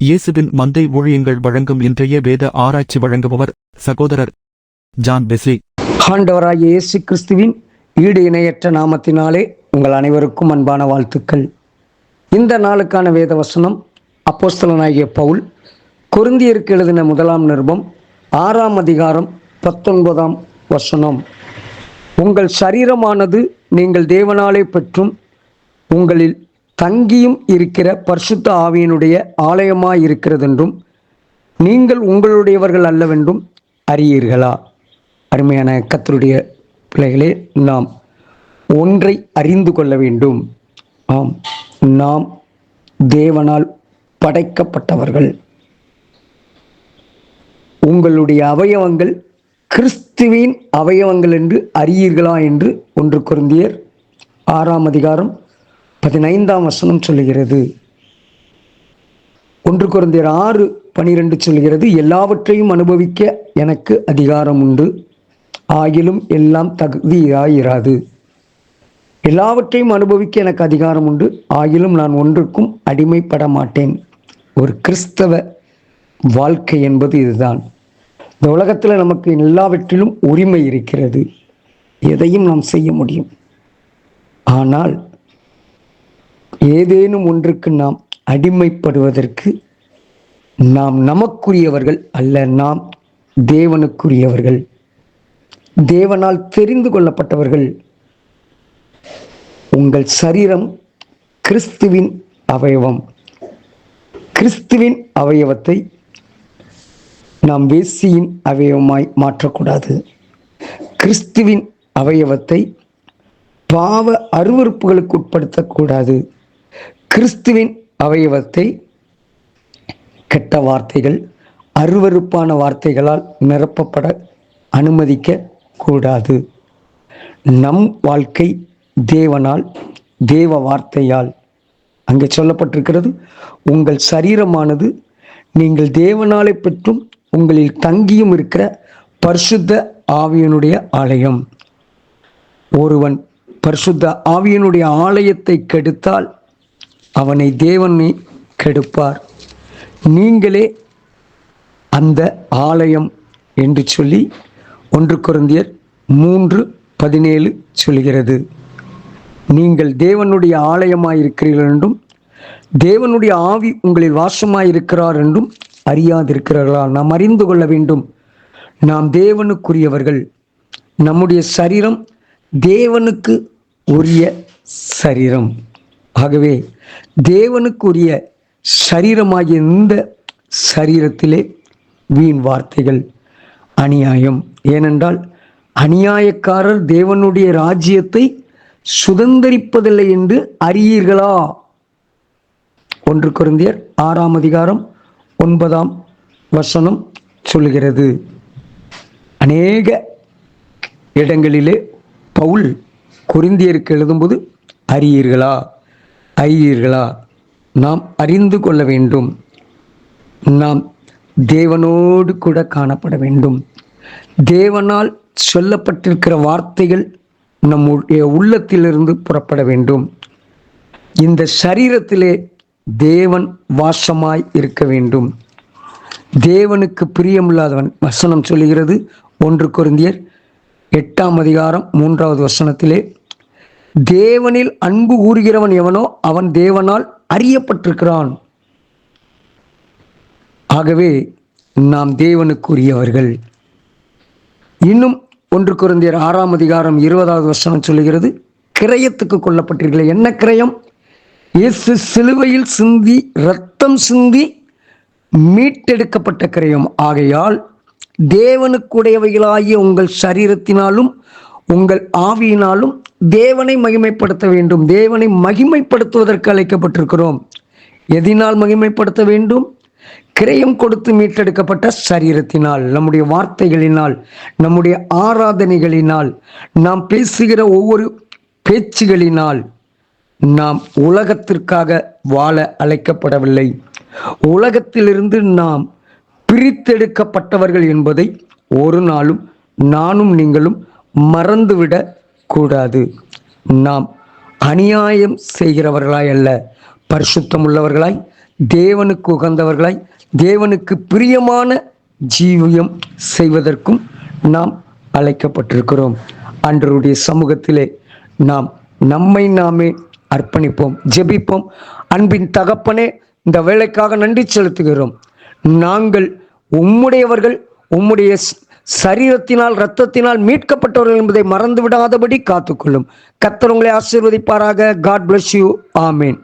இயேசுவின் மந்தை ஊழியங்கள் வழங்கும் இன்றைய வேத ஆராய்ச்சி வழங்குபவர் சகோதரர் ஜான் பெஸ்லி. ஆண்டவராகிய இயேசு கிறிஸ்துவின் ஈடு இணையற்ற நாமத்தினாலே உங்கள் அனைவருக்கும் அன்பான வாழ்த்துக்கள். இந்த நாளுக்கான வேத வசனம் அப்போஸ்தலனாகிய பவுல் கொரிந்தியருக்கு எழுதின முதலாம் நிருபம் 6ஆம் அதிகாரம் 19ஆம் வசனம். உங்கள் சரீரமானது நீங்கள் தேவனாலே பெற்றும் உங்களில் தங்கியும் இருக்கிற பரிசுத்த ஆவியினுடைய ஆலயமாய் இருக்கிறதென்றும் நீங்கள் உங்களுடையவர்கள் அல்லவென்றும் அறியீர்களா? அருமையான கர்த்தருடைய பிள்ளைகளே, நாம் ஒன்றை அறிந்து கொள்ள வேண்டும். ஆம், நாம் தேவனால் படைக்கப்பட்டவர்கள். உங்களுடைய அவயவங்கள் கிறிஸ்துவின் அவயவங்கள் என்று அறியீர்களா என்று 1 கொரிந்தியர் 6ஆம் அதிகாரம் 15ஆம் வசனம் சொல்லுகிறது. 1 கொரிந்தியர் 6:12 சொல்கிறது, எல்லாவற்றையும் அனுபவிக்க எனக்கு அதிகாரம் உண்டு, ஆகிலும் எல்லாம் தகுதியாயிராது. எல்லாவற்றையும் அனுபவிக்க எனக்கு அதிகாரம் உண்டு, ஆகிலும் நான் ஒன்றுக்கும் அடிமைப்பட மாட்டேன். ஒரு கிறிஸ்தவ வாழ்க்கை என்பது இதுதான். இந்த உலகத்தில் நமக்கு எல்லாவற்றிலும் உரிமை இருக்கிறது, எதையும் நாம் செய்ய முடியும். ஆனால் ஏதேனும் ஒன்றுக்கு நாம் அடிமைப்படுவதற்கு நாம் நமக்குரியவர்கள் அல்ல, நாம் தேவனுக்குரியவர்கள், தேவனால் தெரிந்து கொள்ளப்பட்டவர்கள். உங்கள் சரீரம் கிறிஸ்துவின் அவயவம். கிறிஸ்துவின் அவயவத்தை நாம் வேசியின் அவயவமாய் மாற்றக்கூடாது. கிறிஸ்துவின் அவயவத்தை பாவ அருவருப்புகளுக்கு உட்படுத்தக்கூடாது. கிறிஸ்துவின் அவயவத்தை கெட்ட வார்த்தைகள், அருவருப்பான வார்த்தைகளால் நிரப்பப்பட அனுமதிக்க கூடாது. நம் வாழ்க்கை தேவனால், தேவ வார்த்தையால். அங்கே சொல்லப்பட்டிருக்கிறது, உங்கள் சரீரமானது நீங்கள் தேவனாலே பெற்றும் உங்களில் தங்கியும் இருக்கிற பரிசுத்த ஆவியினுடைய ஆலயம். ஒருவன் பரிசுத்த ஆவியினுடைய ஆலயத்தை கெடுத்தால் அவனை தேவனை கெடுப்பார். நீங்களே அந்த ஆலயம் என்று சொல்லி 1 கொரிந்தியர் 3:17 சொல்கிறது. நீங்கள் தேவனுடைய ஆலயமாயிருக்கிறீர்கள் என்றும் தேவனுடைய ஆவி உங்களில் வாசமாயிருக்கிறார் என்றும் அறியாதிருக்கிறார்களா? நாம் அறிந்து கொள்ள வேண்டும், நாம் தேவனுக்குரியவர்கள். நம்முடைய சரீரம் தேவனுக்கு உரிய சரீரம். ஆகவே தேவனுக்குரிய சரீரமாகிய இந்த சரீரத்திலே வீண் வார்த்தைகள், அநியாயம். ஏனென்றால் அநியாயக்காரர் தேவனுடைய ராஜ்யத்தை சுதந்தரிப்பதில்லை என்று அறியீர்களா? 1 கொரிந்தியர் 6ஆம் அதிகாரம் 9ஆம் வசனம் சொல்கிறது. அநேக இடங்களிலே பவுல் கொரிந்தியருக்கு எழுதும்போது அறியீர்களா, நாம் அறிந்து கொள்ள வேண்டும். நாம் தேவனோடு கூட காணப்பட வேண்டும். தேவனால் சொல்லப்பட்டிருக்கிற வார்த்தைகள் நம்முடைய உள்ளத்திலிருந்து புறப்பட வேண்டும். இந்த சரீரத்திலே தேவன் வாசமாய் இருக்க வேண்டும். தேவனுக்கு பிரியமில்லாதவன், வசனம் சொல்லுகிறது 1 கொரிந்தியர் 8ஆம் அதிகாரம் 3வது வசனத்திலே, தேவனில் அன்பு கூறுகிறவன் எவனோ அவன் தேவனால் அறியப்பட்டிருக்கிறான். ஆகவே நாம் தேவனுக்குரியவர்கள். இன்னும் 1 கொரிந்தியர் 6ஆம் அதிகாரம் 20வது வசனம் சொல்லுகிறது, கிரயத்துக்கு கொல்லப்பட்டீர்களே. என்ன கிரயம்? இயேசு சிலுவையில் சிந்தி இரத்தம் சிந்தி மீட்டெடுக்கப்பட்ட கிரயம். ஆகையால் தேவனுக்குடையவைகளாகிய உங்கள் சரீரத்தினாலும் உங்கள் ஆவியினாலும் தேவனை மகிமைப்படுத்த வேண்டும். தேவனை மகிமைப்படுத்துவதற்கு அழைக்கப்பட்டிருக்கிறோம். எதினால் மகிமைப்படுத்த வேண்டும்? கிரயம் கொடுத்து மீட்டெடுக்கப்பட்ட சரீரத்தினால், நம்முடைய வார்த்தைகளினால், நம்முடைய ஆராதனைகளினால், நாம் பேசுகிற ஒவ்வொரு பேச்சுகளினால். நாம் உலகத்திற்காக வாழ அழைக்கப்படவில்லை. உலகத்திலிருந்து நாம் பிரித்தெடுக்கப்பட்டவர்கள் என்பதை ஒரு நாளும் நானும் நீங்களும் மறந்துவிடக் கூடாது. நாம் அநியாயம் செய்கிறவர்களாய் அல்ல, பரிசுத்தம் உள்ளவர்களாய் தேவனுக்கு உகந்தவர்களாய் தேவனுக்கு பிரியமான ஜீவியம் செய்வதற்கும் நாம் அழைக்கப்பட்டிருக்கிறோம். ஆண்டவருடைய சமூகத்திலே நாம் நம்மை நாமே அர்ப்பணிப்போம், ஜெபிப்போம். அன்பின் தகப்பனே, இந்த வேலைக்காக நன்றி செலுத்துகிறோம். நாங்கள் உம்முடையவர்கள், உம்முடைய சரீரத்தினால் இரத்தத்தினால் மீட்கப்பட்டவர்கள் என்பதை மறந்து விடாதபடி காத்துக்கொள்ளும். கர்த்தர் உங்களை ஆசீர்வதிப்பாராக. God bless you. ஆமேன்.